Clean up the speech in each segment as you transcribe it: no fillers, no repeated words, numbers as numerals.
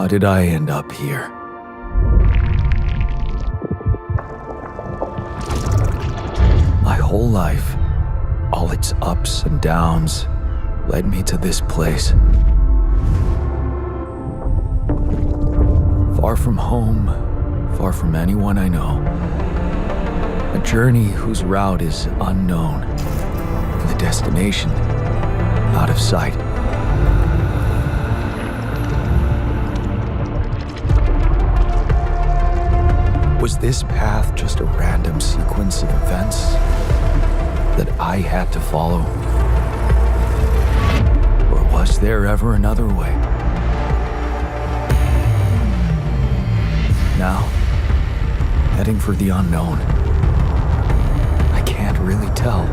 did I end up here? My whole life, all its ups and downs, led me to this place. Far from home, far from anyone I know. A journey whose route is unknown, and the destination out of sight. Was this path just a random sequence of events that I had to follow? Or was there ever another way? Now, heading for the unknown. I can't really tell.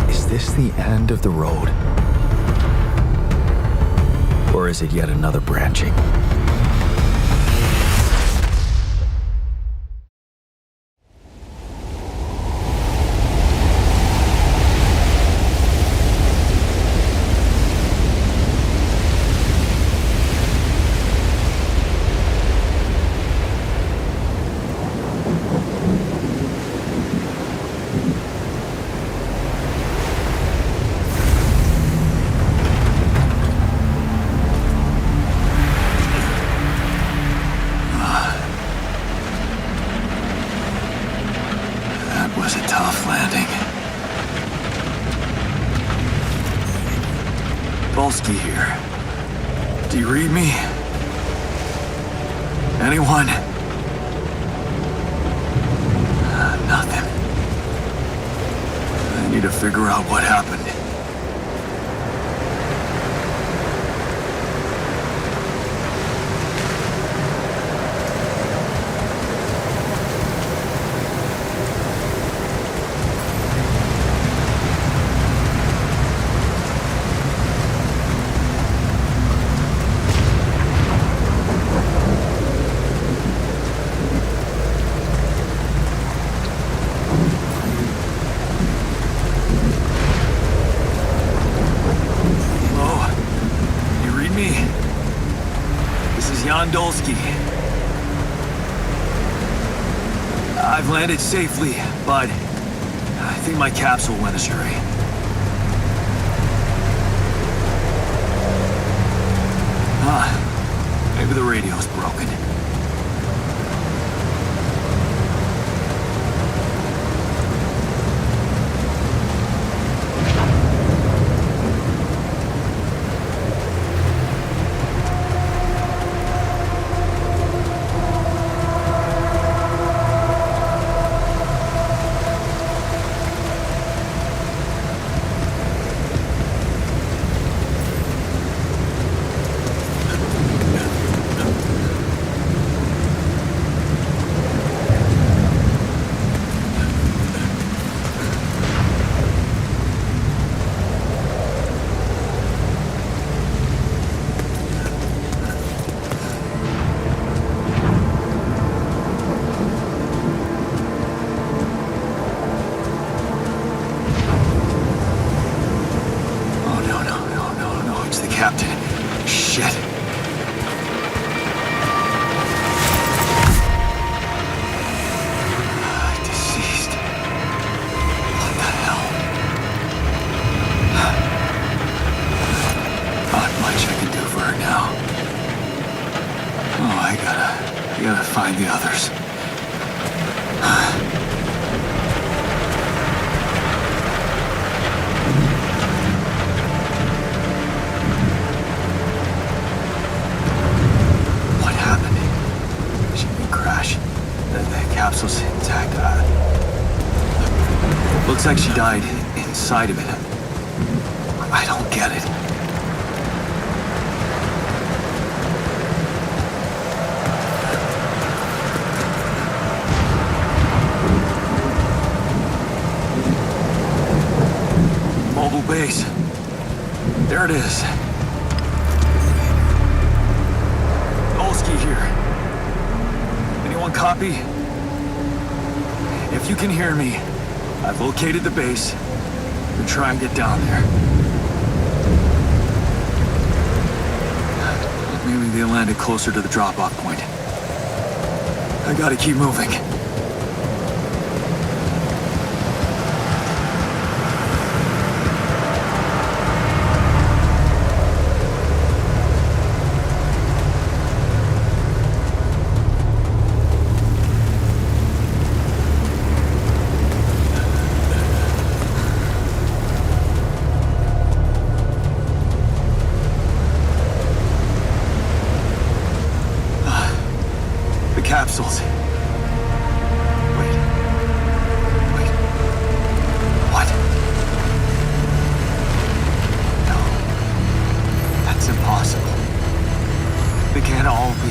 Is this the end of the road? Or is it yet another branching? Here. Do you read me? Anyone? Nothing. I need to figure out what happened. I've landed safely, but I think my capsule went astray. Maybe the radio's broken. Find the others. What happened? She didn't crash. The capsule's intact. Looks like she died inside of it. I don't get it. Base. There it is. Olsky here. Anyone copy? If you can hear me, I've located the base. We'll try and get down there. Maybe they landed closer to the drop-off point. I gotta keep moving. Capsules. Wait. What? No. That's impossible. They can't all be.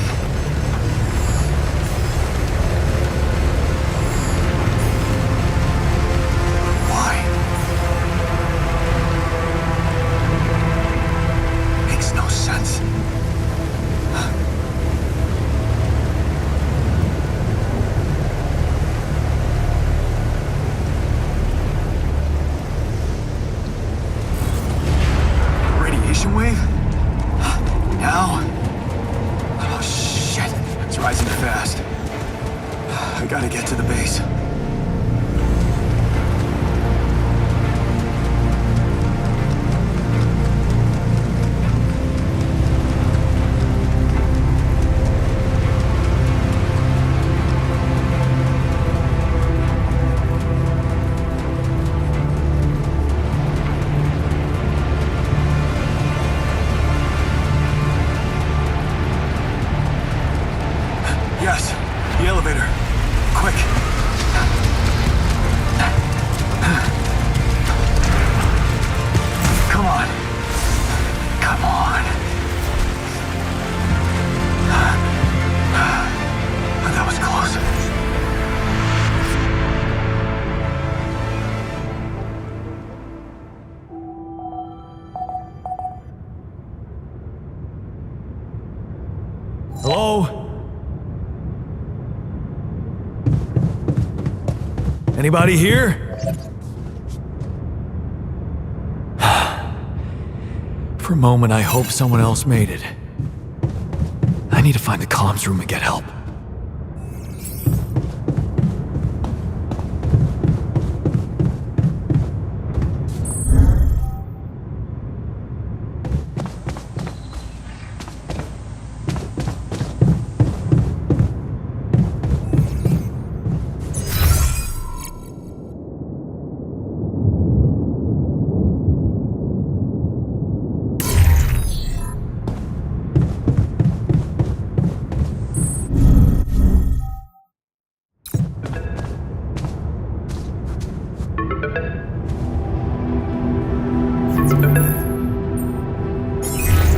Why? Makes no sense. Wave? Now? Oh shit, it's rising fast. I gotta get to the base. Yes, the elevator. Quick. Come on. Come on. That was close. Hello? Anybody here? For a moment, I hope someone else made it. I need to find the comms room and get help.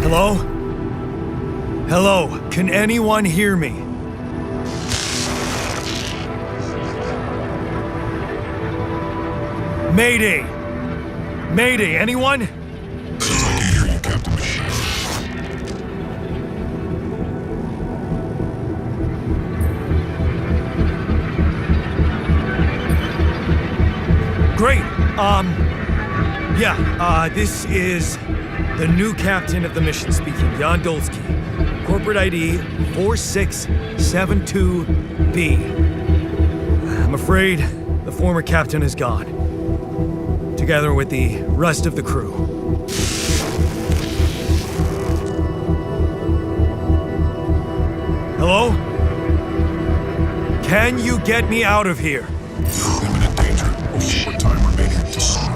Hello? Hello? Can anyone hear me? Mayday! Mayday, anyone? I can hear you, Captain Machine. Great. This is the new captain of the mission speaking, Jan Dolsky. Corporate ID 4672B. I'm afraid the former captain is gone, together with the rest of the crew. Hello? Can you get me out of here? Imminent danger. Only short time remaining to survive.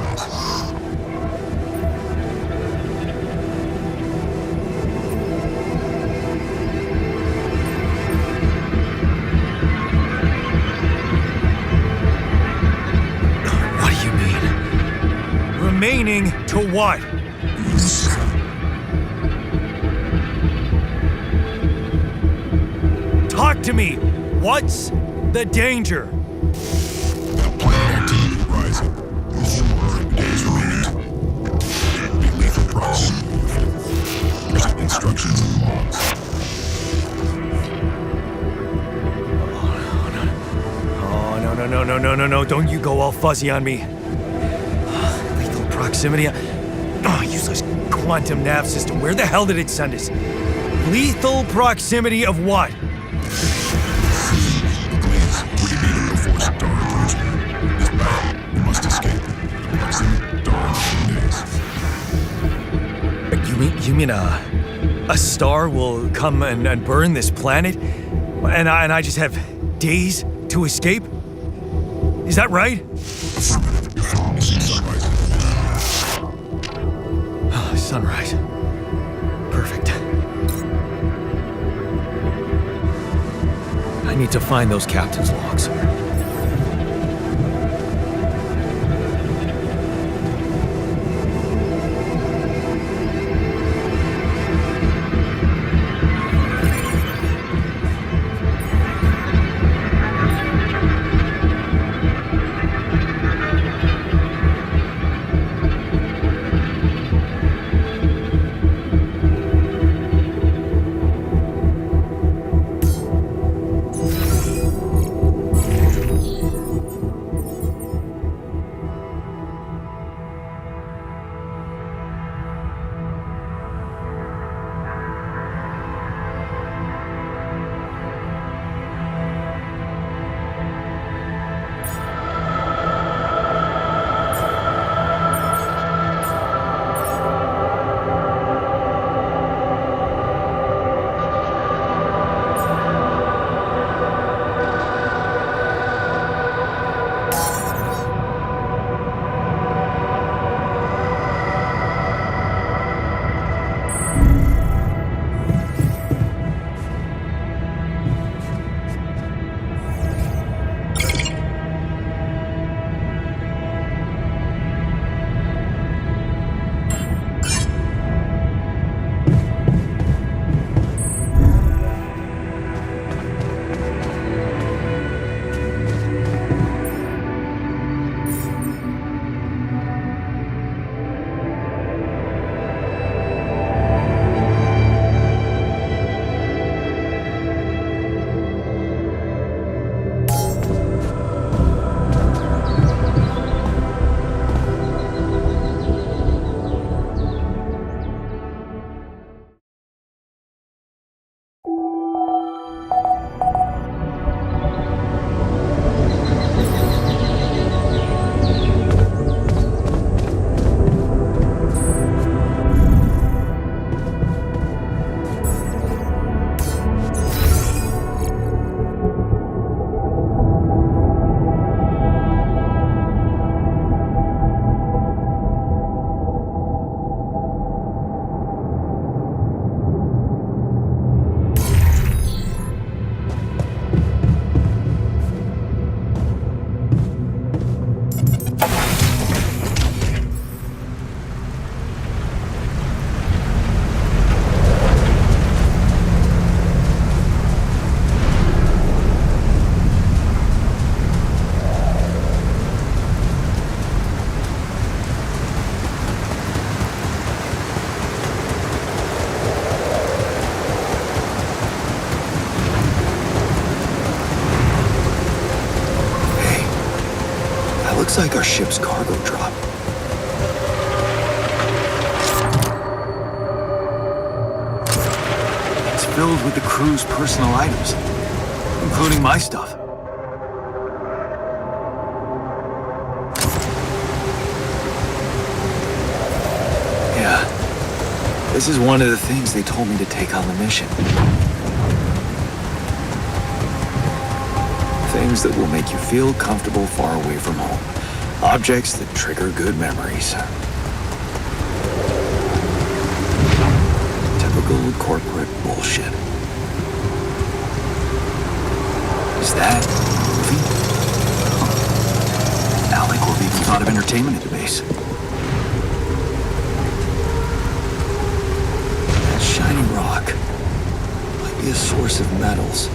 What do you mean? Remaining to what? Talk to me! What's the danger? Planet activity rising. 4 days remaining. Be lethal proximity. Present instructions in the logs. Oh, no. Don't you go all fuzzy on me. Lethal proximity. Oh, useless quantum nav system. Where the hell did it send us? Lethal proximity of what? Please, we can meet him before Star approaches. It's bad. We must escape. Proximity dawn in days. You mean a star will come and burn this planet, and I just have days to escape? Is that right? Affirmative. You see sunrise. Sunrise. Perfect. I need to find those captain's logs. Looks like our ship's cargo drop. It's filled with the crew's personal items, including my stuff. Yeah, this is one of the things they told me to take on the mission. Things that will make you feel comfortable far away from home. Objects that trigger good memories. Typical corporate bullshit. Is that a movie? Huh. Alec will be even thought of entertainment at the base. That shiny rock might be a source of metals.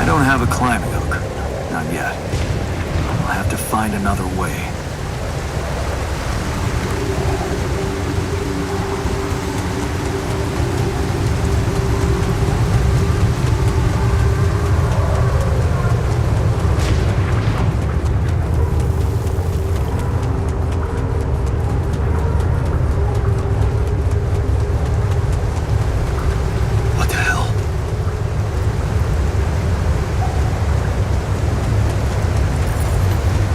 I don't have a climbing hook. Not yet. I'll have to find another way. What the hell?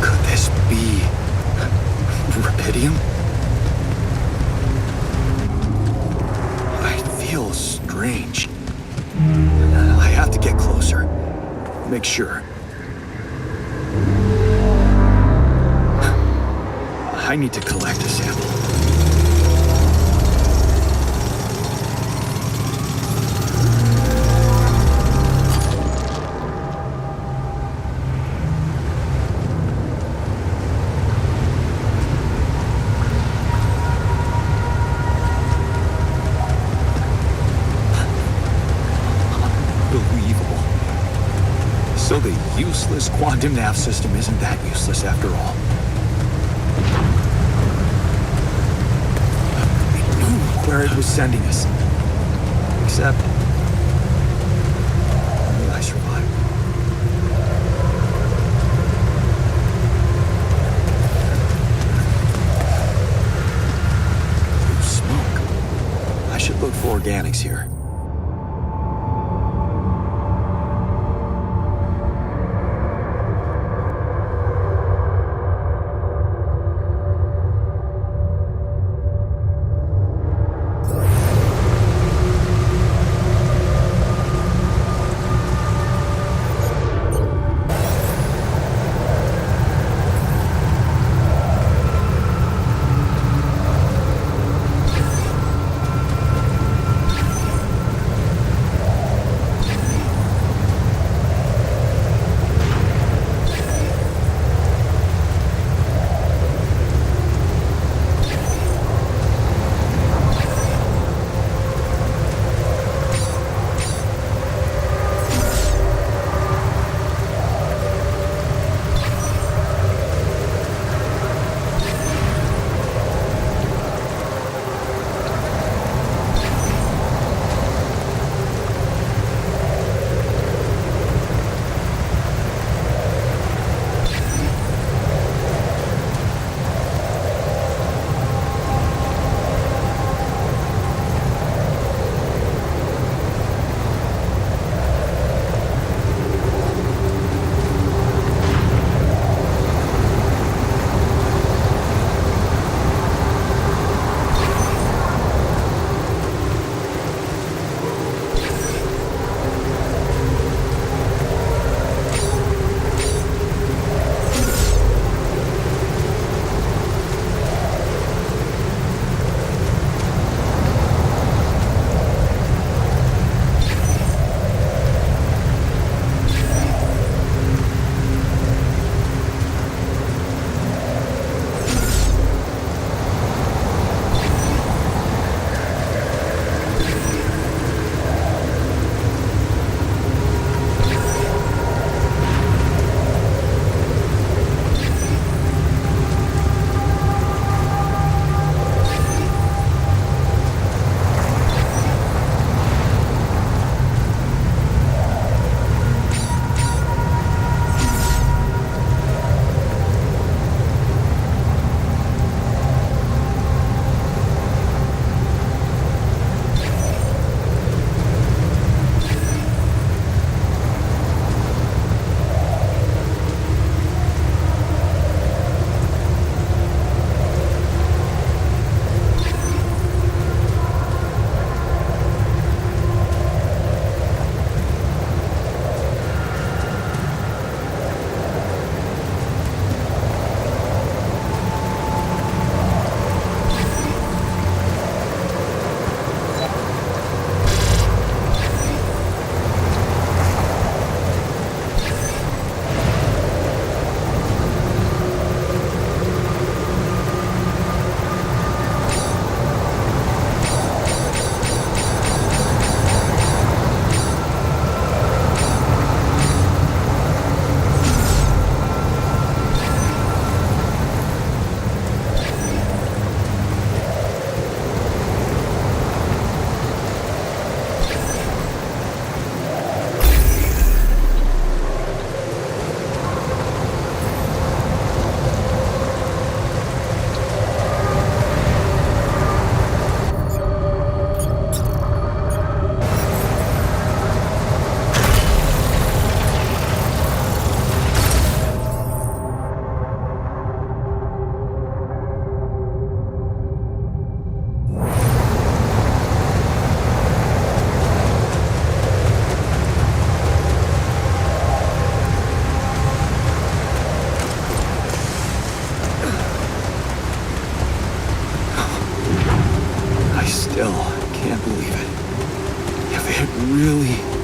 Could this be rubidium? I feel strange. I have to get closer. Make sure. I need to collect a sample. Unbelievable. So the useless quantum nav system isn't that useless after all. It knew where it was sending us. Except... only I survived. Blue smoke. I should look for organics here.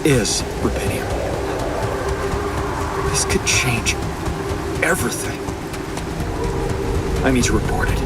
is rubidium. This could change everything. I need to report it.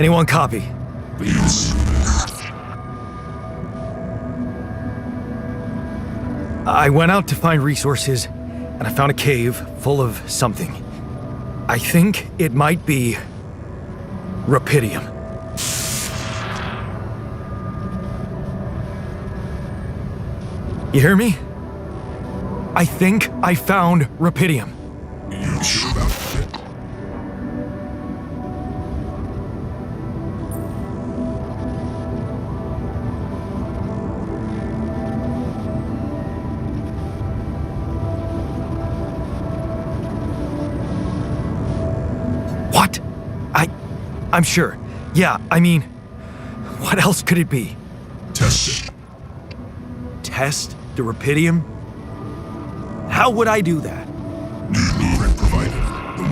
Anyone copy? Please. I went out to find resources, and I found a cave full of something. I think it might be rupidium. You hear me? I think I found rupidium. You sure about that? What? I'm sure. Yeah, I mean, what else could it be? Test it. Test the rupidium? How would I do that? New blueprint provided. The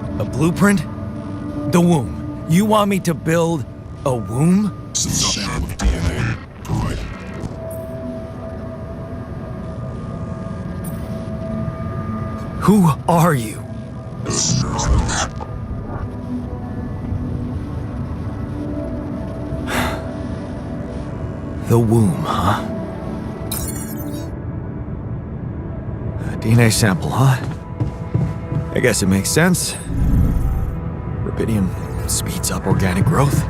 womb. A blueprint? The womb. You want me to build a womb? Some sample of DNA provided. Who are you? The womb, huh? A DNA sample, huh? I guess it makes sense. Rupidium speeds up organic growth.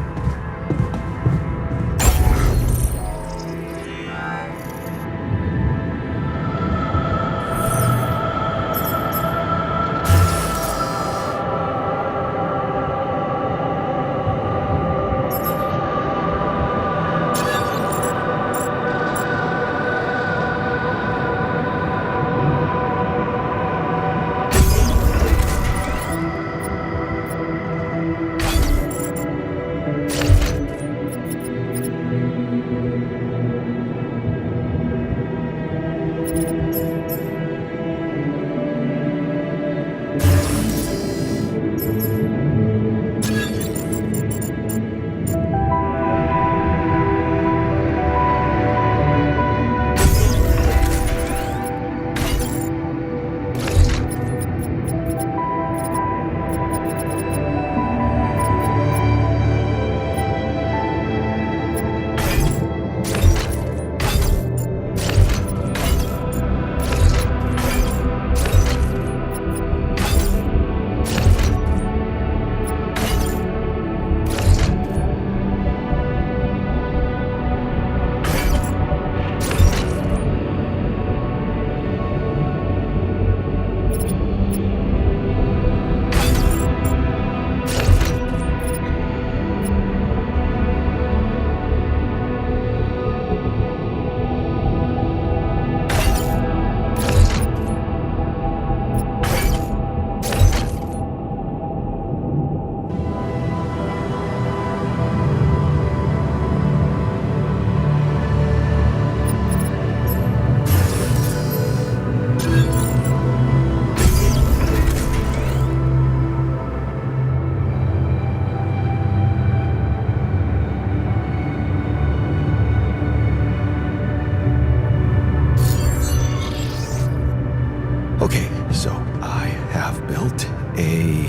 Okay, so I have built a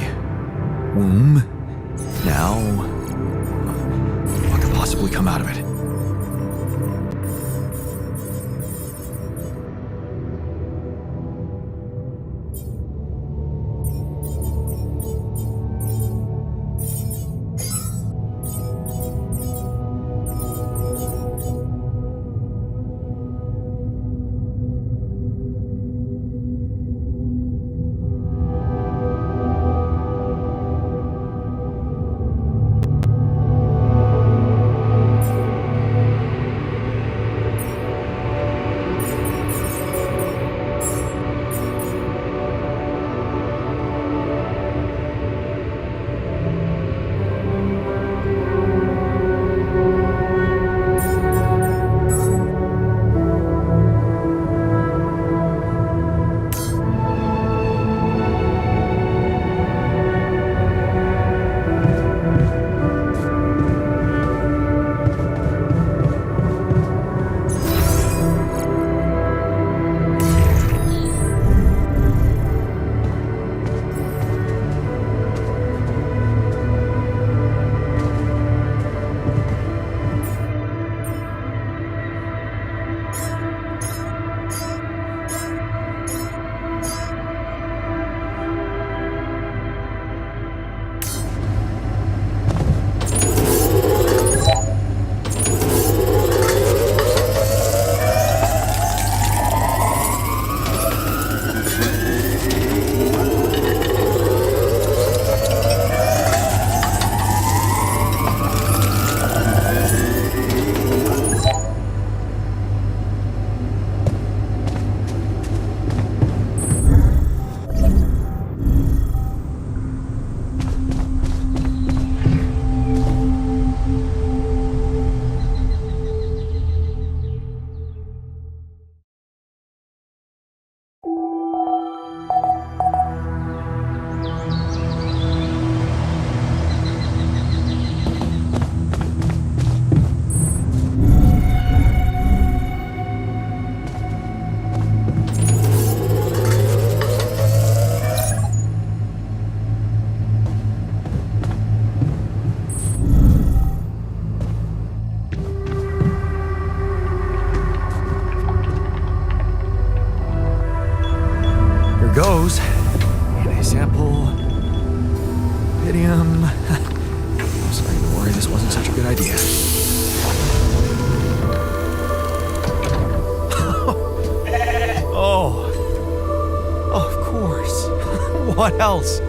womb. Now, what could possibly come out of it? Here goes. DNA sample. Rubidium. I'm starting to worry this wasn't such a good idea. Oh. Oh, of course. What else?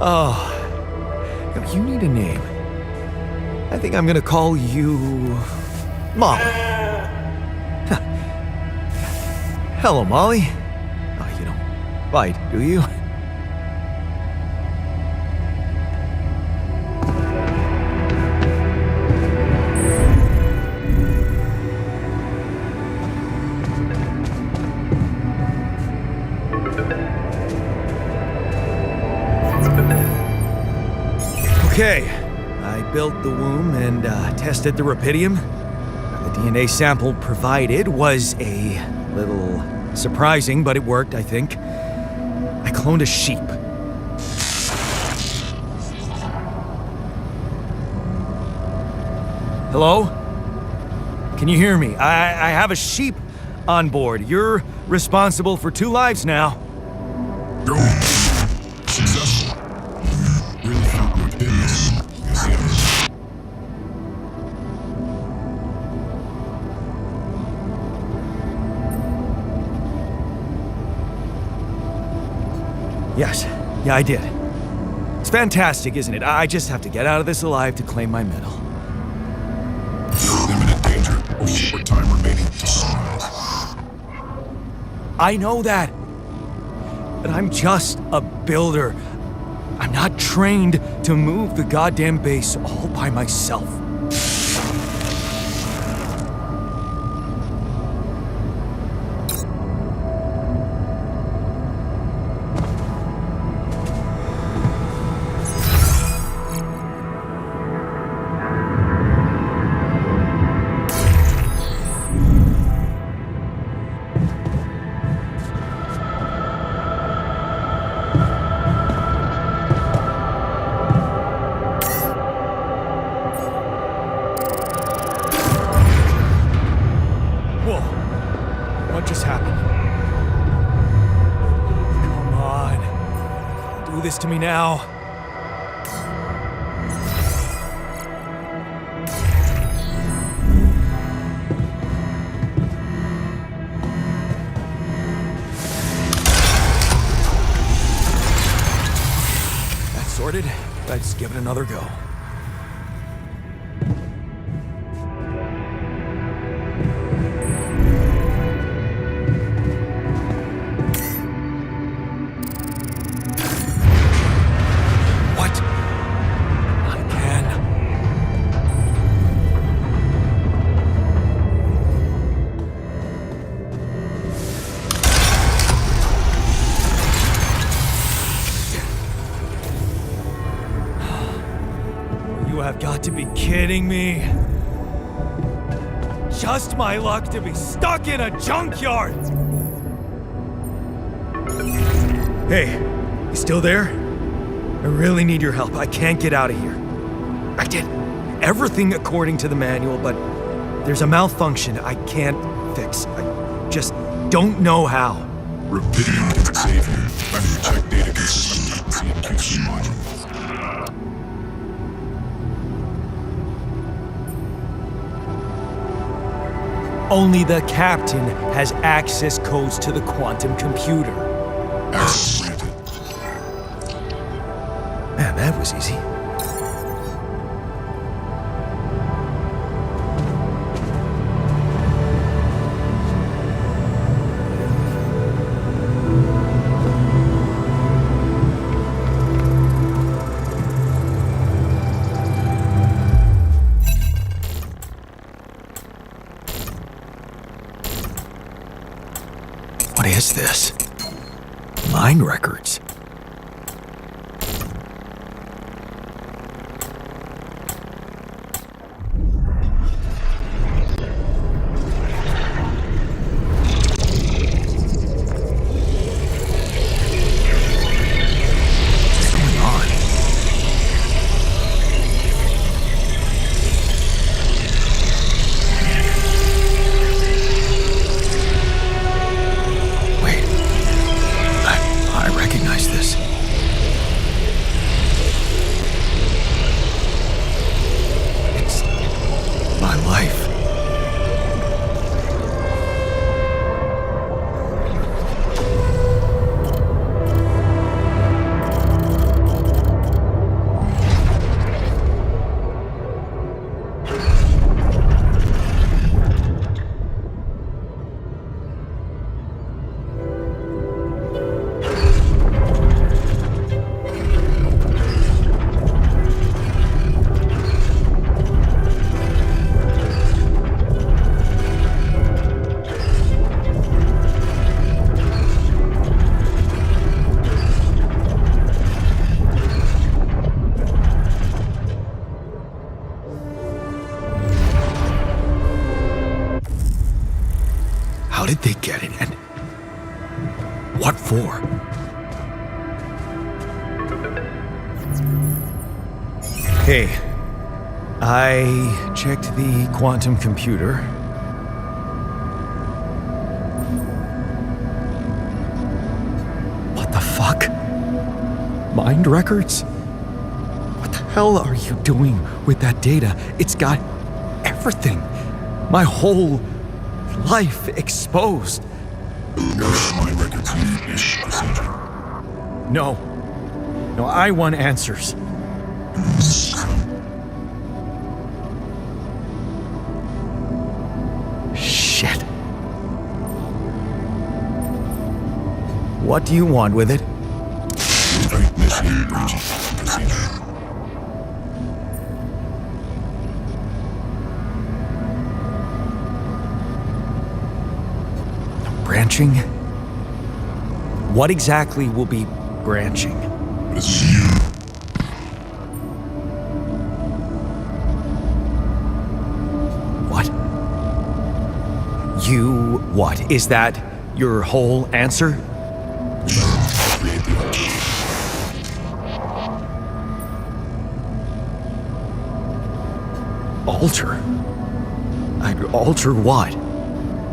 Oh. You need a name. I think I'm gonna call you Molly. Hello, Molly. Oh, you don't bite, do you? Okay, I built the womb and tested the rubidium. The DNA sample provided was a little surprising, but it worked, I think. I cloned a sheep. Hello? Can you hear me? I have a sheep on board. You're responsible for 2 lives now. Go. Successful. Really found your business. Yes. Yeah, I did. It's fantastic, isn't it? I just have to get out of this alive to claim my medal. Imminent danger. Only short time remaining to sunrise. I know that. But I'm just a builder. I'm not trained to move the goddamn base all by myself. Whoa. What just happened? Come on. Don't do this to me now. That's sorted. Let's give it another go. You have got to be kidding me. Just my luck to be stuck in a junkyard. Hey, you still there? I really need your help. I can't get out of here. I did everything according to the manual, but there's a malfunction I can't fix. I just don't know how. Rubidium can save you. After you check data consistency and QC module. Only the captain has access codes to the quantum computer. Access granted. Man, that was easy. What is this? Mine records. What's going on? my life. How did they get it, and what for? Hey, I checked the quantum computer. What the fuck? Mind records? What the hell are you doing with that data? It's got everything. My whole life exposed. My records need this procedure. No. No, I want answers. Shit. What do you want with it? Initiate breaching procedure. Branching? What exactly will be branching? This is you. What? You what? Is that your whole answer? Create the Alter? I'd alter what?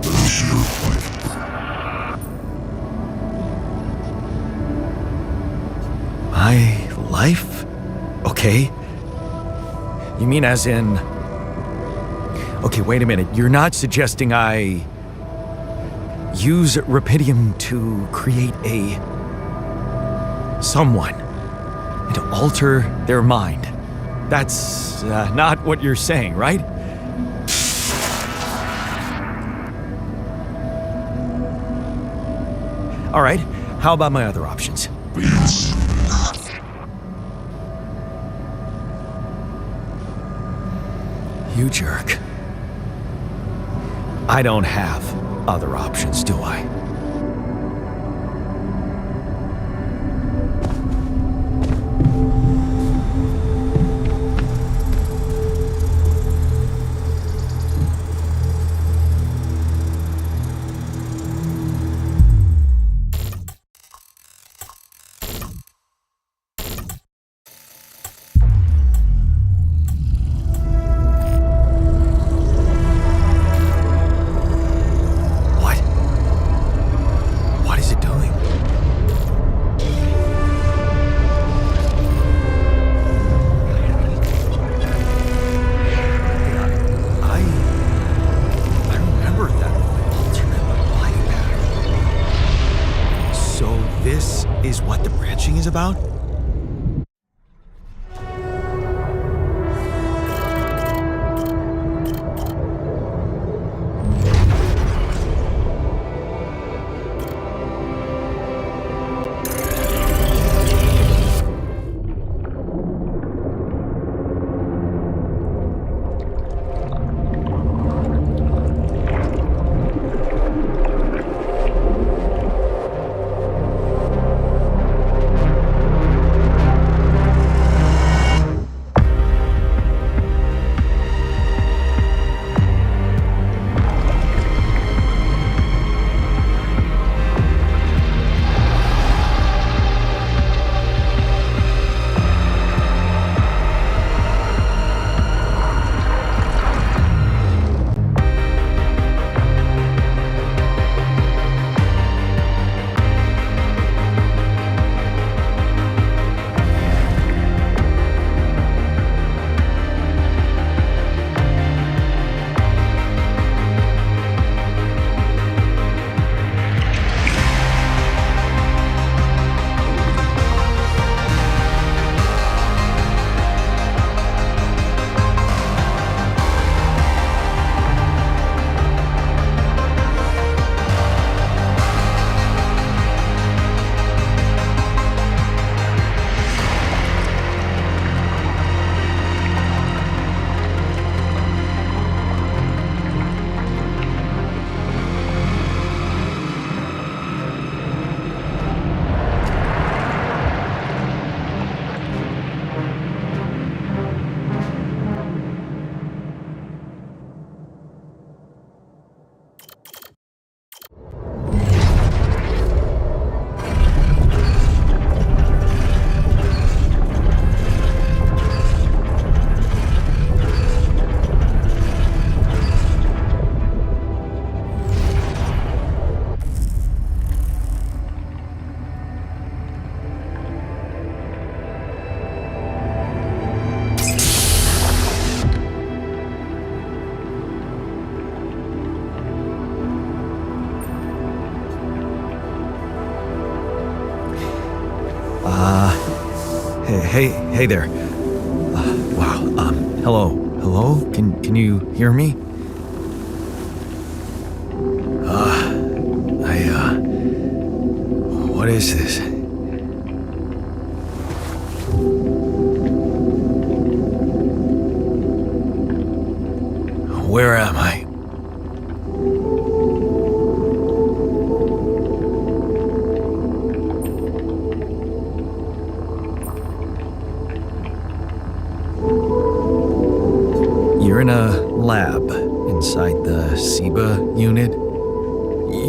Lose your life. My life? Okay. You mean as in... Okay, wait a minute. You're not suggesting I use Rapidium to create a... someone and to alter their mind. That's not what you're saying, right? All right, how about my other options? Please. You jerk. I don't have other options, do I? What is it doing? I remember that alternate light pattern. So this is what the branching is about? Hey there. Wow. Hello. Hello? Can you hear me? What is this? Where am I? You're in a lab inside the SIBA unit.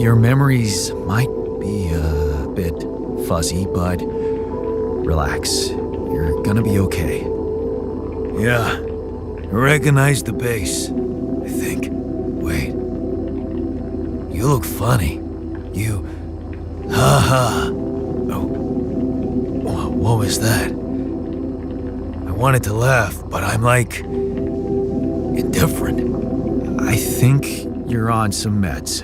Your memories might be a bit fuzzy, but relax. You're gonna be okay. Yeah, I recognize the base, I think. Wait. You look funny. You... Ha. Oh. What was that? I wanted to laugh, but I'm like... indifferent. I think you're on some meds.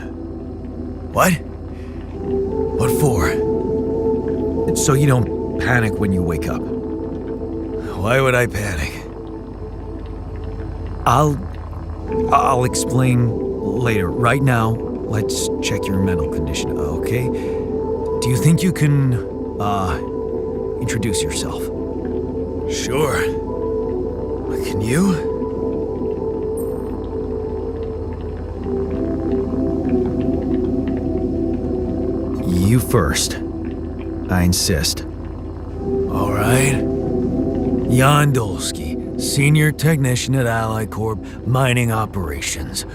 What? What for? So you don't panic when you wake up. Why would I panic? I'll explain later. Right now, let's check your mental condition, okay? Do you think you can, introduce yourself? Sure. Can you? You first. I insist. All right. Jan Dolsky, Senior Technician at Ally Corp, Mining Operations.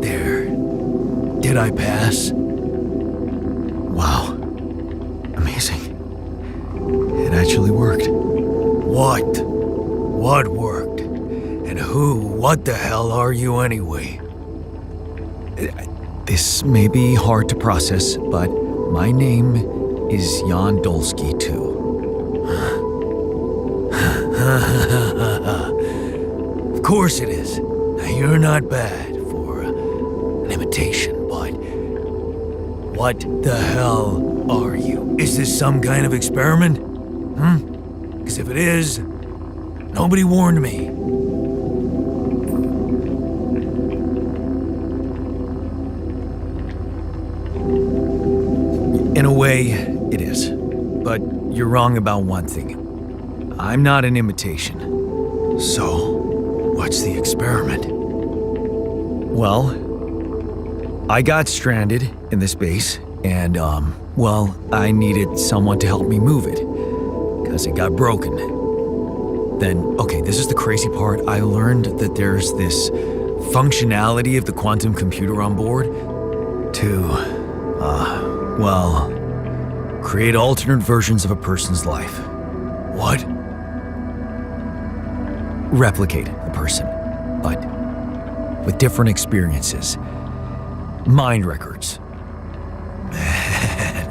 There. Did I pass? Wow. Amazing. It actually worked. What? What worked? And what the hell are you anyway? This may be hard to process, but my name is Jan Dolsky, too. Of course it is. Now, you're not bad for an imitation, but what the hell are you? Is this some kind of experiment? Because if it is, nobody warned me. In a way, it is. But you're wrong about one thing. I'm not an imitation. So, what's the experiment? Well, I got stranded in this base, and, I needed someone to help me move it, because it got broken. Then, okay, this is the crazy part. I learned that there's this functionality of the quantum computer on board to, create alternate versions of a person's life. What? Replicate a person, but with different experiences. Mind records. Man.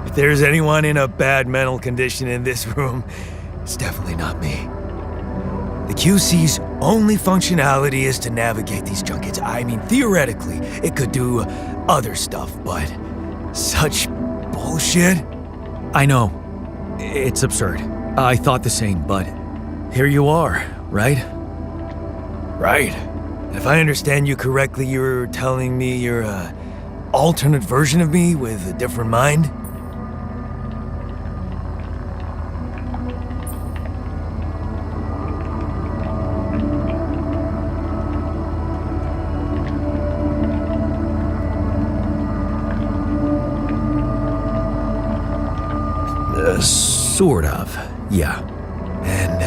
If there's anyone in a bad mental condition in this room, it's definitely not me. The QC's only functionality is to navigate these junkets. I mean, theoretically, it could do other stuff, but such bullshit? I know. It's absurd. I thought the same, but here you are, right? Right. If I understand you correctly, you're telling me you're a alternate version of me with a different mind? Sort of, yeah. And,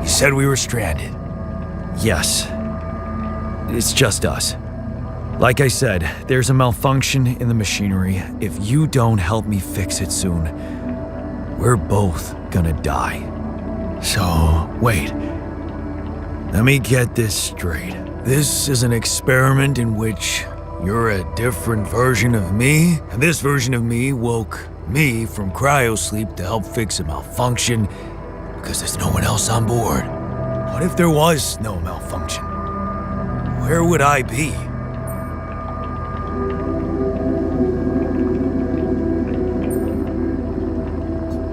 you said we were stranded. Yes. It's just us. Like I said, there's a malfunction in the machinery. If you don't help me fix it soon, we're both gonna die. So, wait. Let me get this straight. This is an experiment in which you're a different version of me, and this version of me woke me from cryosleep to help fix a malfunction because there's no one else on board. What if there was no malfunction? Where would I be?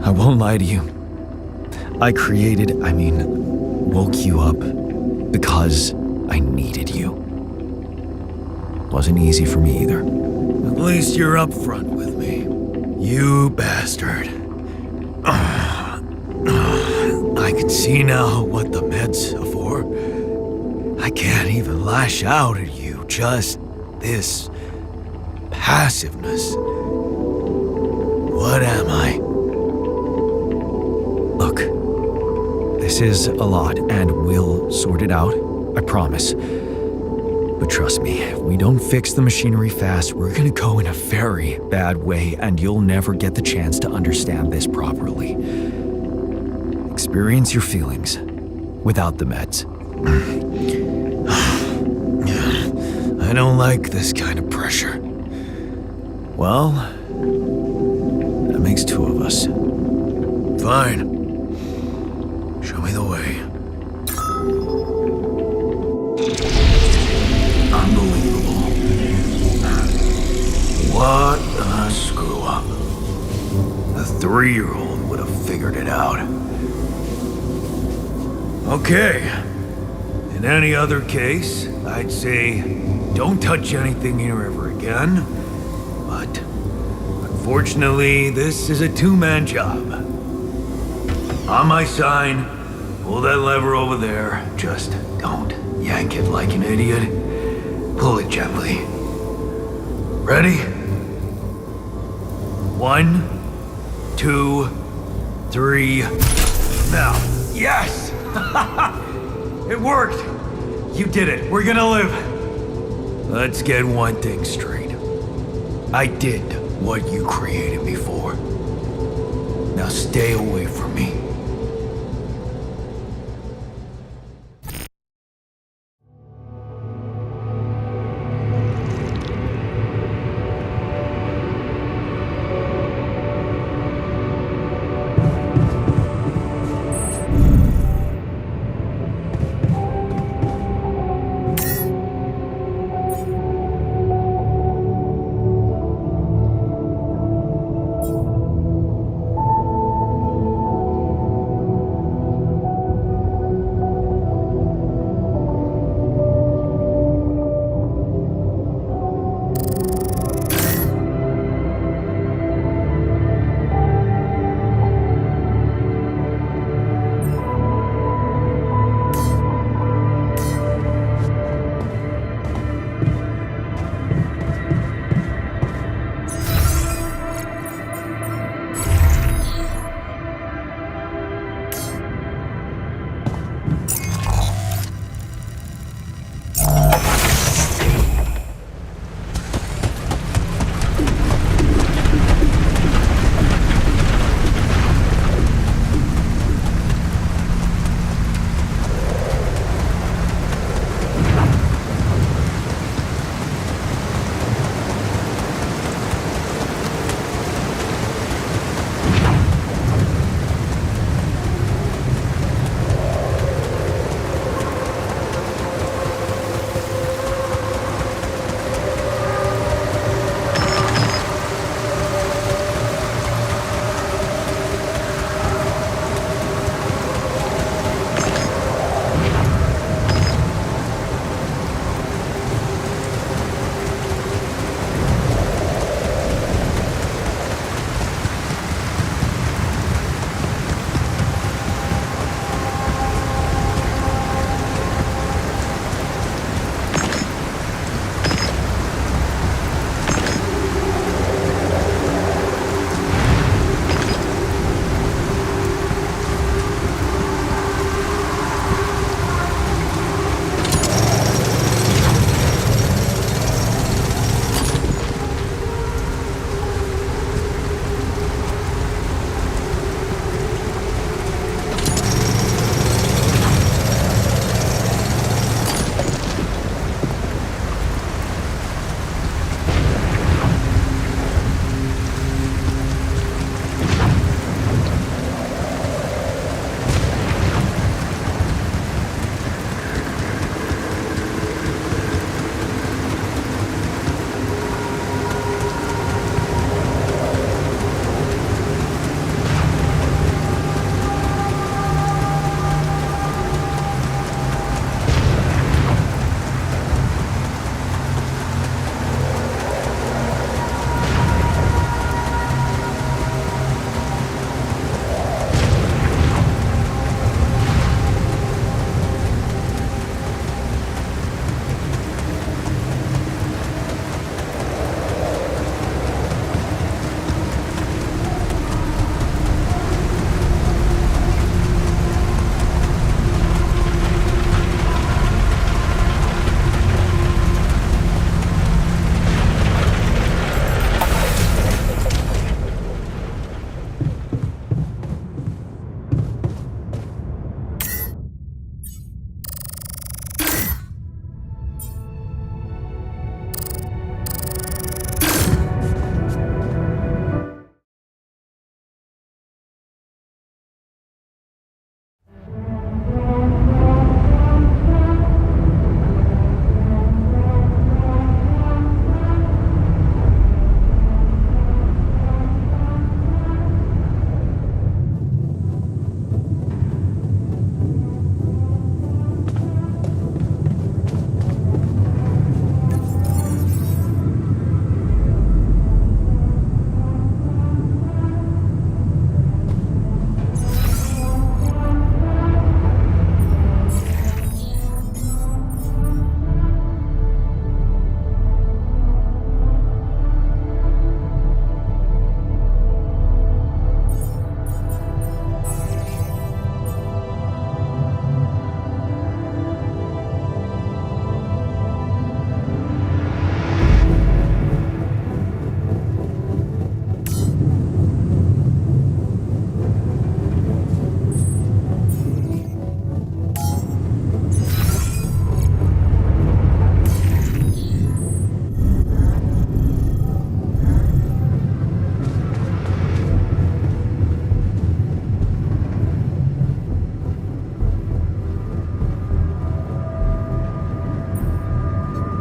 I won't lie to you. woke you up because I needed you. Wasn't easy for me either. At least you're upfront with me. You bastard. I can see now what the meds are for. I can't even lash out at you, just this passiveness. What am I? Look, this is a lot, and we'll sort it out, I promise. But trust me, if we don't fix the machinery fast, we're gonna go in a very bad way, and you'll never get the chance to understand this properly. Experience your feelings without the meds. I don't like this kind of pressure. Well, that makes two of us. Fine. Show me the way. Unbelievable. What a screw up. A 3-year-old would have figured it out. Okay. In any other case, I'd say don't touch anything here ever again. But unfortunately, this is a 2-man job. On my sign, pull that lever over there. Just don't yank it like an idiot. Pull it gently. Ready? 1, 2, 3. Now. Yes! It worked! You did it. We're gonna live. Let's get one thing straight. I did what you created me for. Now stay away from me.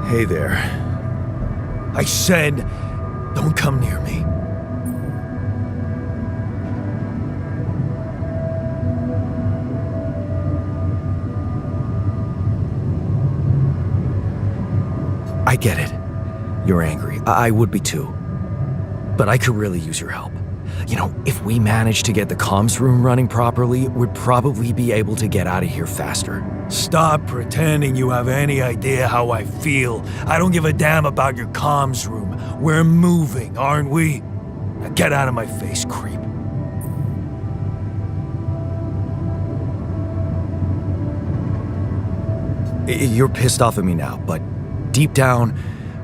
Hey there. I said, don't come near me. I get it. You're angry. I would be too. But I could really use your help. You know, if we manage to get the comms room running properly, we'd probably be able to get out of here faster. Stop pretending you have any idea how I feel. I don't give a damn about your comms room. We're moving, aren't we? Now get out of my face, creep. You're pissed off at me now, but deep down,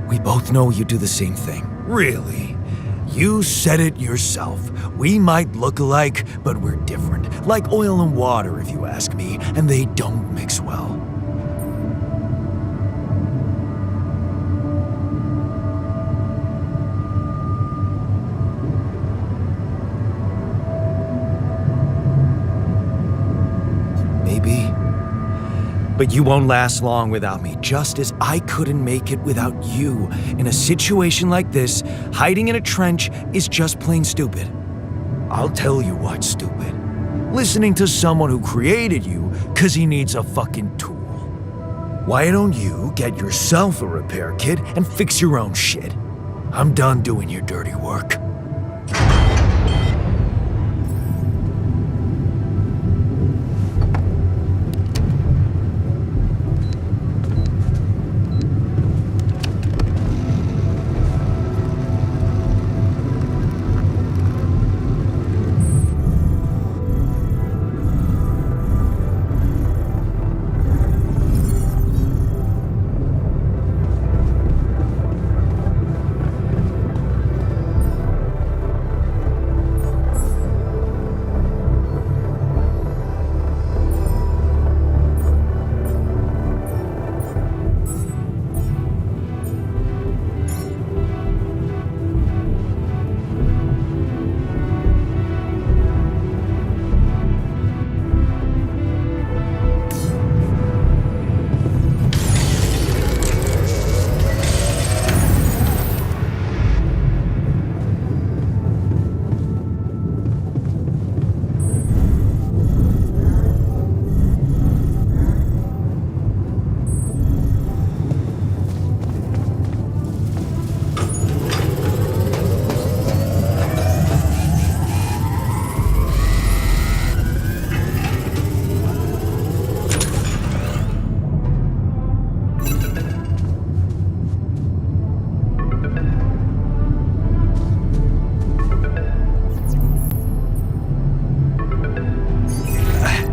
we both know you do the same thing. Really? You said it yourself. We might look alike, but we're different. Like oil and water, if you ask me, and they don't mix well. Maybe. But you won't last long without me, just as I couldn't make it without you. In a situation like this, hiding in a trench is just plain stupid. I'll tell you what's stupid. Listening to someone who created you 'cause he needs a fucking tool. Why don't you get yourself a repair kit and fix your own shit? I'm done doing your dirty work.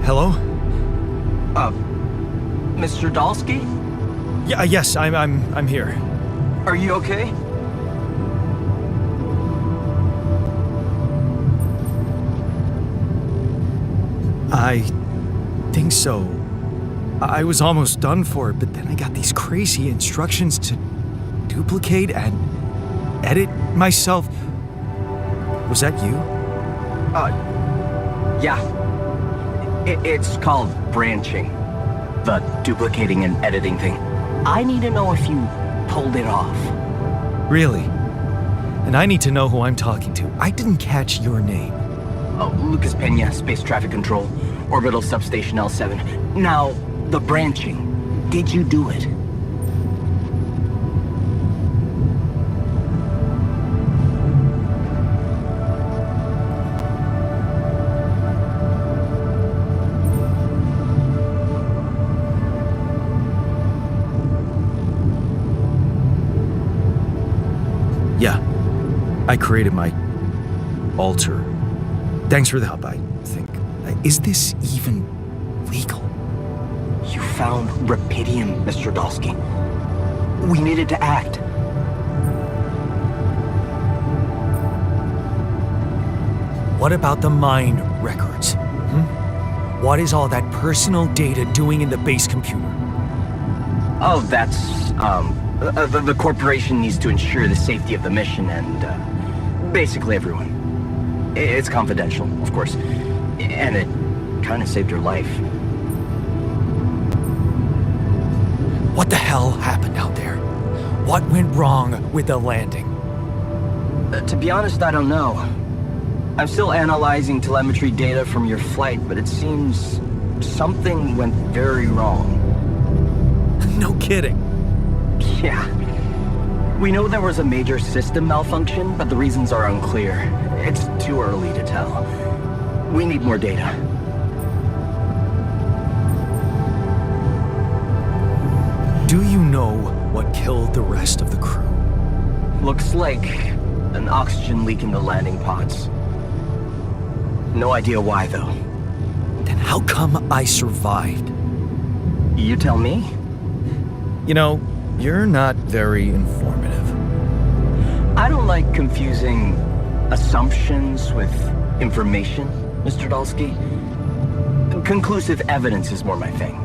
Hello? Mr. Dalsky? Yeah, yes, I'm here. Are you okay? I think so. I was almost done for it, but then I got these crazy instructions to duplicate and edit myself. Was that you? Yeah. It's called branching. The duplicating and editing thing. I need to know if you pulled it off. Really? And I need to know who I'm talking to. I didn't catch your name. Oh, Lucas Pena, Space Traffic Control, Orbital Substation L7. Now, the branching. Did you do it? Yeah. I created my alter. Thanks for the help, I think. Is this even legal? You found Rapidium, Mr. Dalsky. We needed to act. What about the mind records? What is all that personal data doing in the base computer? Oh, that's, the corporation needs to ensure the safety of the mission and, basically everyone. It's confidential, of course. And it kind of saved her life. What the hell happened out there? What went wrong with the landing? To be honest, I don't know. I'm still analyzing telemetry data from your flight, but it seems something went very wrong. No kidding. Yeah. We know there was a major system malfunction, but the reasons are unclear. It's too early to tell. We need more data. Do you know what killed the rest of the crew? Looks like an oxygen leak in the landing pods. No idea why, though. Then how come I survived? You tell me? You know, you're not very informative. I don't like confusing assumptions with information, Mr. Dalsky. Conclusive evidence is more my thing.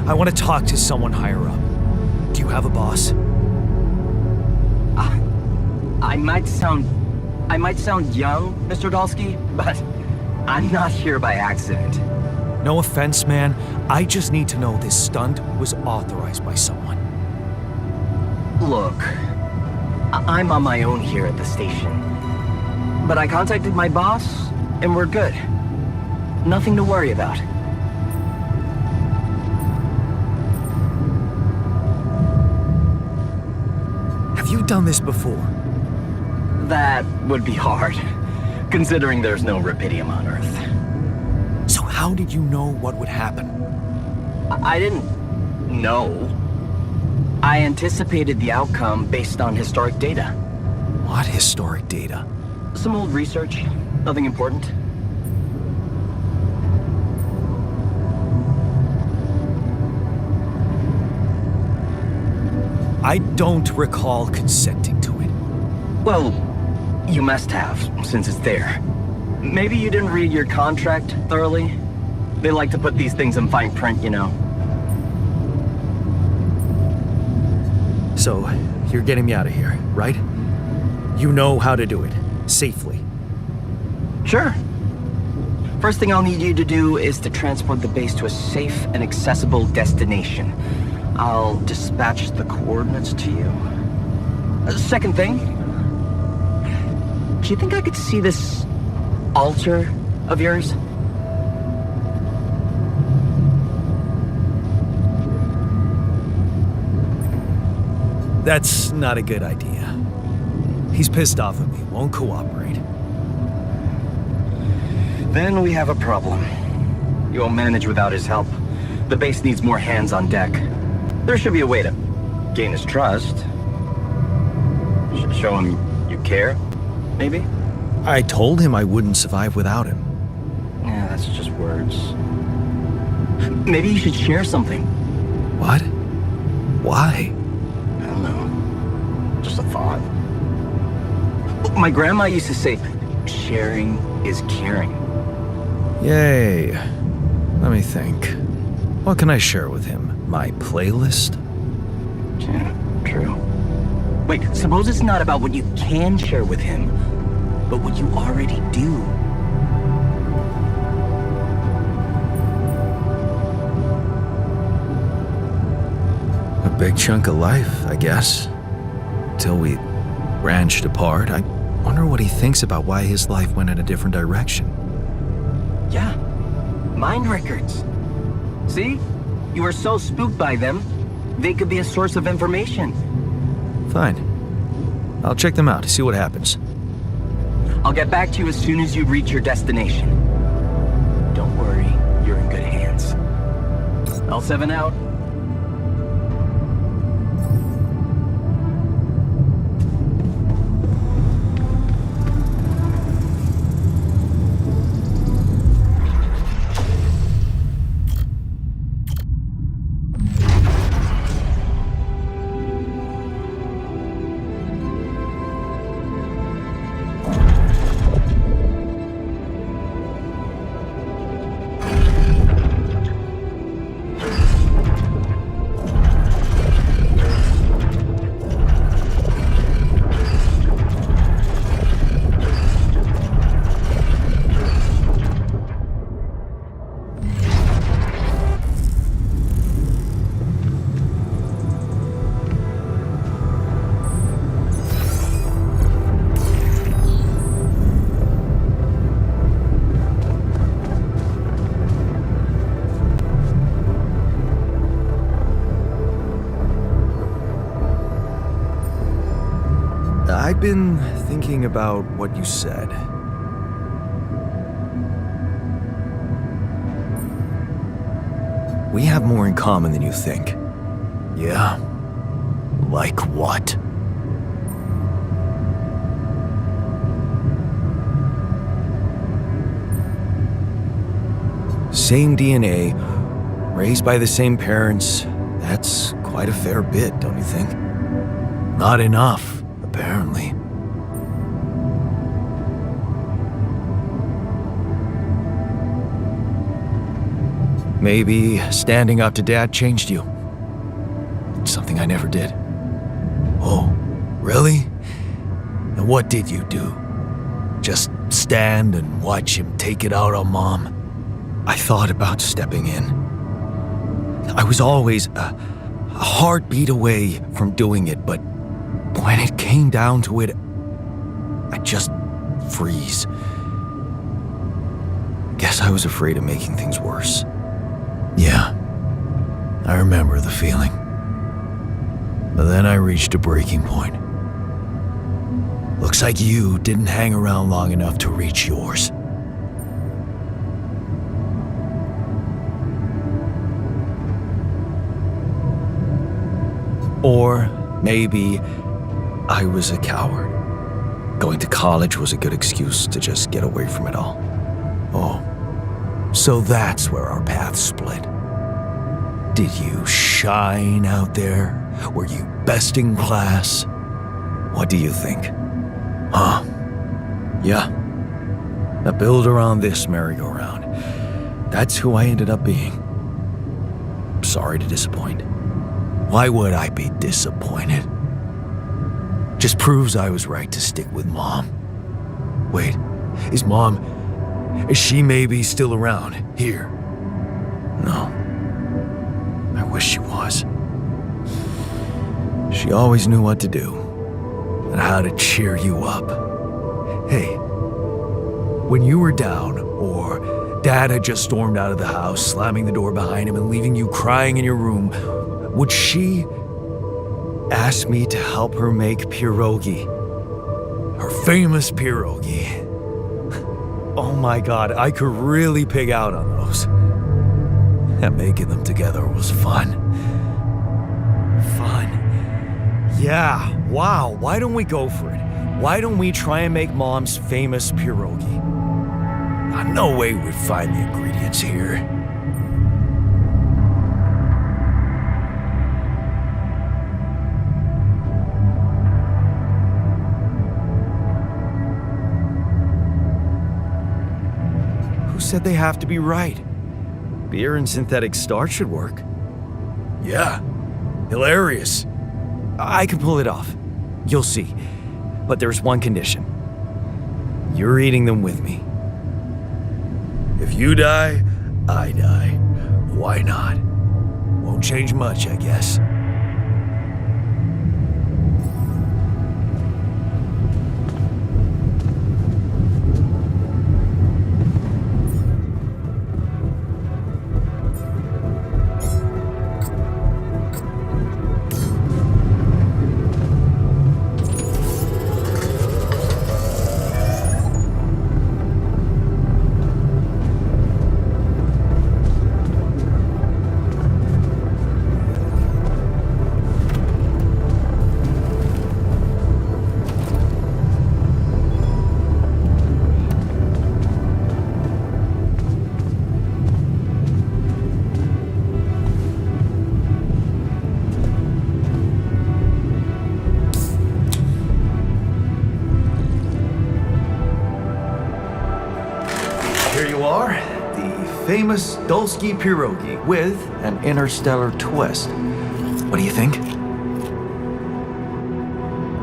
I want to talk to someone higher up. Do you have a boss? I might sound young, Mr. Dalsky, but I'm not here by accident. No offense, man. I just need to know this stunt was authorized by someone. Look, I'm on my own here at the station. But I contacted my boss, and we're good. Nothing to worry about. Have you done this before? That would be hard, considering there's no Rapidium on Earth. So how did you know what would happen? I didn't know. I anticipated the outcome based on historic data. What historic data? Some old research, nothing important. I don't recall consenting to it. Well, you must have, since it's there. Maybe you didn't read your contract thoroughly? They like to put these things in fine print, you know. So, you're getting me out of here, right? You know how to do it, safely. Sure. First thing I'll need you to do is to transport the base to a safe and accessible destination. I'll dispatch the coordinates to you. Second thing, do you think I could see this altar of yours? That's not a good idea. He's pissed off at me, won't cooperate. Then we have a problem. You won't manage without his help. The base needs more hands on deck. There should be a way to gain his trust. Show him you care, maybe? I told him I wouldn't survive without him. Yeah, that's just words. Maybe you should share something. What? Why? I don't know. Just a thought. My grandma used to say, sharing is caring. Yay. Let me think. What can I share with him? My playlist? Yeah, true. Wait, suppose it's not about what you can share with him, but what you already do. A big chunk of life, I guess. Till we branched apart. I wonder what he thinks about why his life went in a different direction. Yeah, mind records. See? You are so spooked by them, they could be a source of information. Fine. I'll check them out, see what happens. I'll get back to you as soon as you reach your destination. Don't worry, you're in good hands. L7 out. been thinking about what you said. We have more in common than you think. Yeah? Like what? Same DNA, raised by the same parents. That's quite a fair bit, don't you think? Not enough, apparently. Maybe standing up to Dad changed you. Something I never did. Oh, really? And what did you do? Just stand and watch him take it out on Mom? I thought about stepping in. I was always a heartbeat away from doing it, but when it came down to it, I'd just freeze. Guess I was afraid of making things worse. Yeah, I remember the feeling. But then I reached a breaking point. Looks like you didn't hang around long enough to reach yours. Or maybe I was a coward. Going to college was a good excuse to just get away from it all. Oh, so that's where our paths split. Did you shine out there? Were you best in class? What do you think? Huh? Yeah. A build around this merry-go-round. That's who I ended up being. Sorry to disappoint. Why would I be disappointed? Just proves I was right to stick with Mom. Wait, is she maybe still around here? No. I wish she was. She always knew what to do. And how to cheer you up. Hey, when you were down, or Dad had just stormed out of the house, slamming the door behind him and leaving you crying in your room, would she ask me to help her make pierogi? Her famous pierogi. Oh my God, I could really pig out on those. And making them together was fun. Fun. Yeah, wow, why don't we go for it? Why don't we try and make Mom's famous pierogi? No way we'd find the ingredients here. Who said they have to be right? Beer and synthetic starch should work. Yeah, hilarious. I can pull it off. You'll see. But there's one condition. You're eating them with me. If you die, I die. Why not? Won't change much, I guess. Here you are, the famous Dulski pierogi with an interstellar twist. What do you think?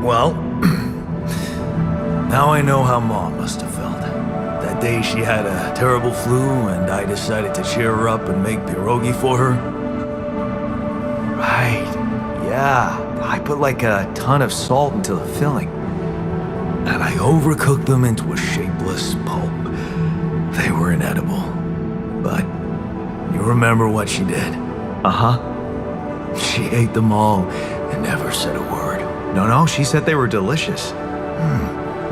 Well, now I know how Mom must have felt. That day she had a terrible flu and I decided to cheer her up and make pierogi for her. Right, yeah. I put like a ton of salt into the filling. And I overcooked them into a shapeless pulp. They were inedible. But you remember what she did? Uh-huh. She ate them all and never said a word. No, she said they were delicious.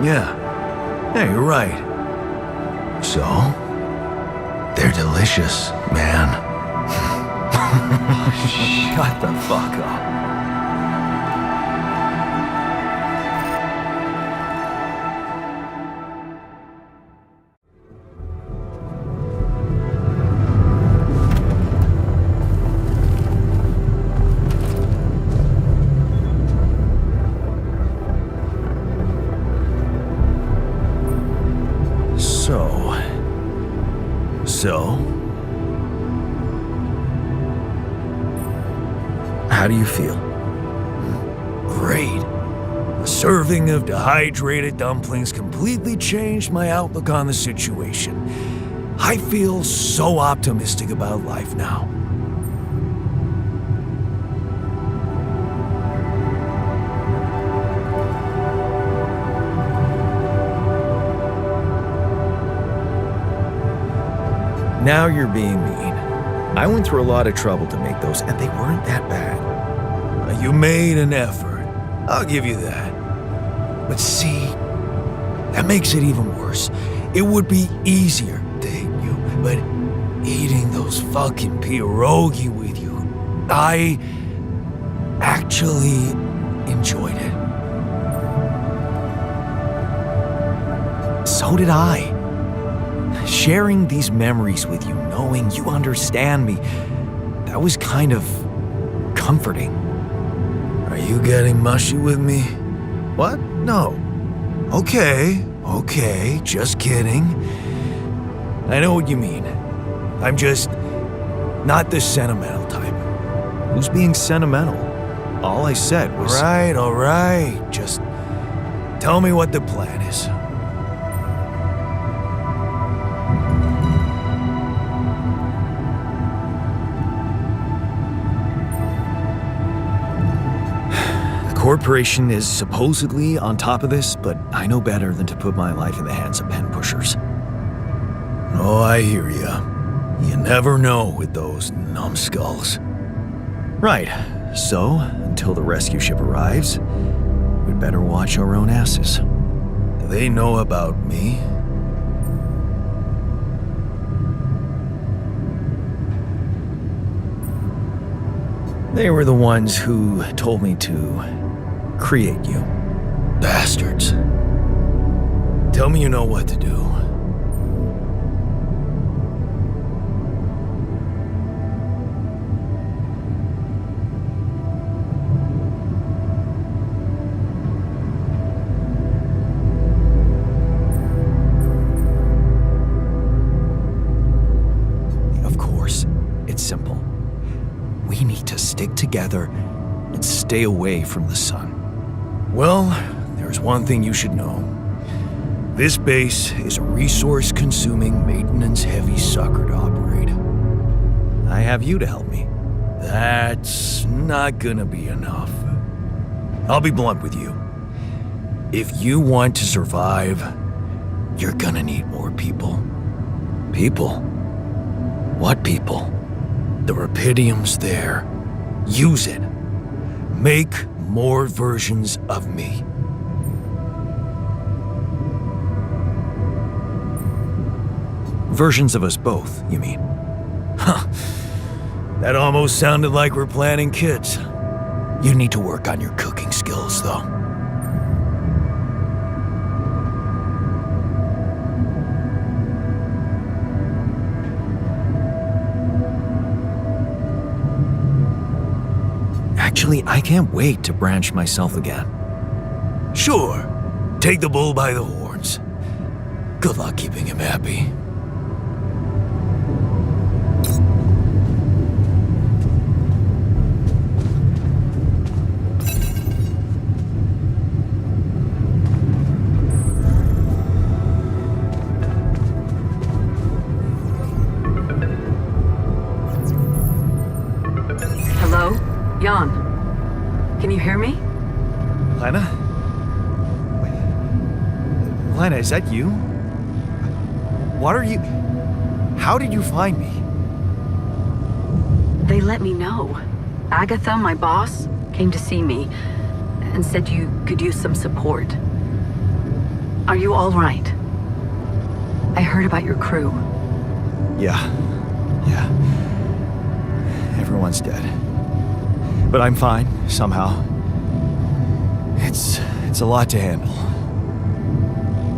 Yeah. Yeah, you're right. So, they're delicious, man. Shut the fuck up. So, How do you feel? great. A serving of dehydrated dumplings completely changed my outlook on the situation. I feel so optimistic about life now. Now you're being mean. I went through a lot of trouble to make those, and they weren't that bad. You made an effort. I'll give you that. But see, that makes it even worse. It would be easier to hate you, but eating those fucking pierogi with you, I actually enjoyed it. So did I. Sharing these memories with you, knowing you understand me, that was kind of comforting. Are you getting mushy with me? What? No. Okay, just kidding. I know what you mean. I'm just not the sentimental type. Who's being sentimental? All I said was... All right. Just tell me what the plan is. The corporation is supposedly on top of this, but I know better than to put my life in the hands of pen pushers. Oh, I hear ya. You never know with those numbskulls. Right. So, until the rescue ship arrives, we'd better watch our own asses. Do they know about me? They were the ones who told me to create you. Bastards. Tell me you know what to do. Of course, it's simple. We need to stick together and stay away from the sun. Well, there's one thing you should know. This base is a resource-consuming, maintenance-heavy sucker to operate. I have you to help me. That's not gonna be enough. I'll be blunt with you. If you want to survive, you're gonna need more people. People? What people? The Rapidium's there. Use it. Make more versions of me. Versions of us both, you mean? Huh. That almost sounded like we're planning kids. You need to work on your cooking skills, though. Actually, I can't wait to branch myself again. Sure. Take the bull by the horns. Good luck keeping him happy. Hello? Jan, can you hear me? Lena? Lena, is that you? What are you... How did you find me? They let me know. Agatha, my boss, came to see me and said you could use some support. Are you all right? I heard about your crew. Yeah. Everyone's dead. But I'm fine, somehow. It's a lot to handle.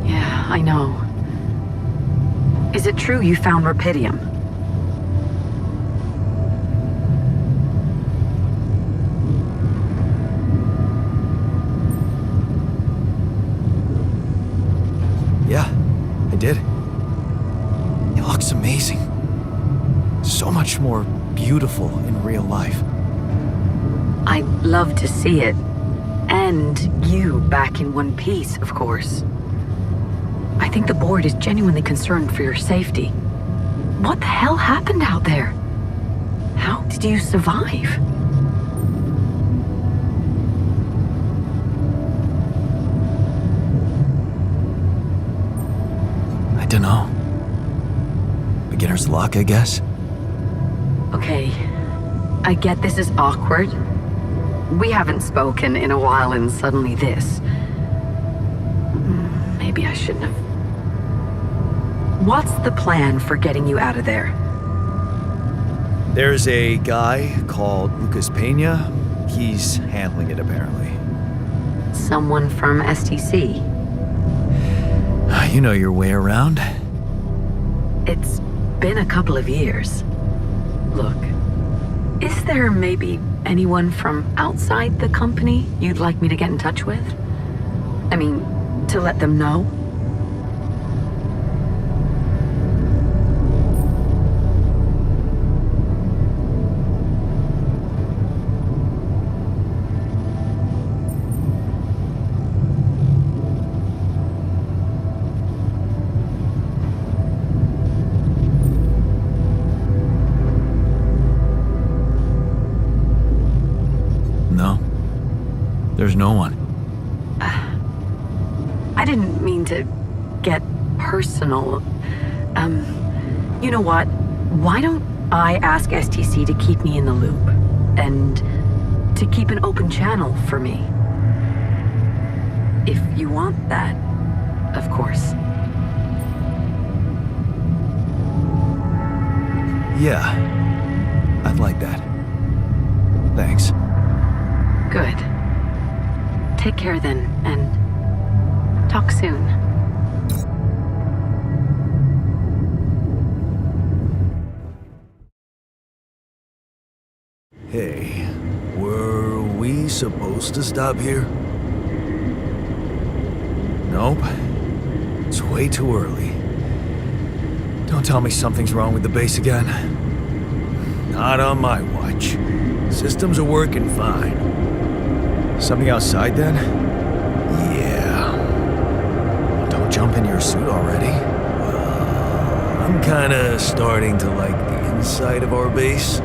Yeah, I know. Is it true you found Rapidium? Yeah, I did. It looks amazing. So much more beautiful in real life. I'd love to see it. And you back in one piece, of course. I think the board is genuinely concerned for your safety. What the hell happened out there? How did you survive? I don't know. Beginner's luck, I guess. Okay, I get this is awkward. We haven't spoken in a while and suddenly this. Maybe I shouldn't have. What's the plan for getting you out of there? There's a guy called Lucas Pena. He's handling it, apparently. Someone from STC. You know your way around. It's been a couple of years. Look, is there maybe anyone from outside the company you'd like me to get in touch with? I mean, to let them know? No. There's no one. I didn't mean to get personal. You know what? Why don't I ask STC to keep me in the loop? And to keep an open channel for me? If you want that, of course. Yeah. I'd like that. Thanks. Good. Take care then, and talk soon. Hey, were we supposed to stop here? Nope. It's way too early. Don't tell me something's wrong with the base again. Not on my watch. Systems are working fine. Something outside then? Yeah. Don't jump in your suit already. I'm kinda starting to like the inside of our base.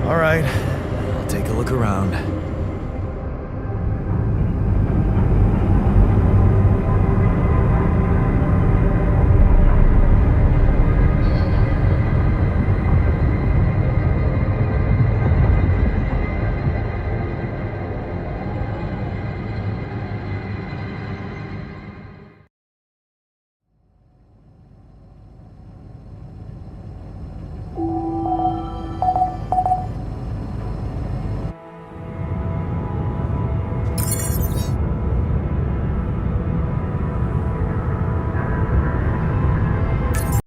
All right. I'll take a look around.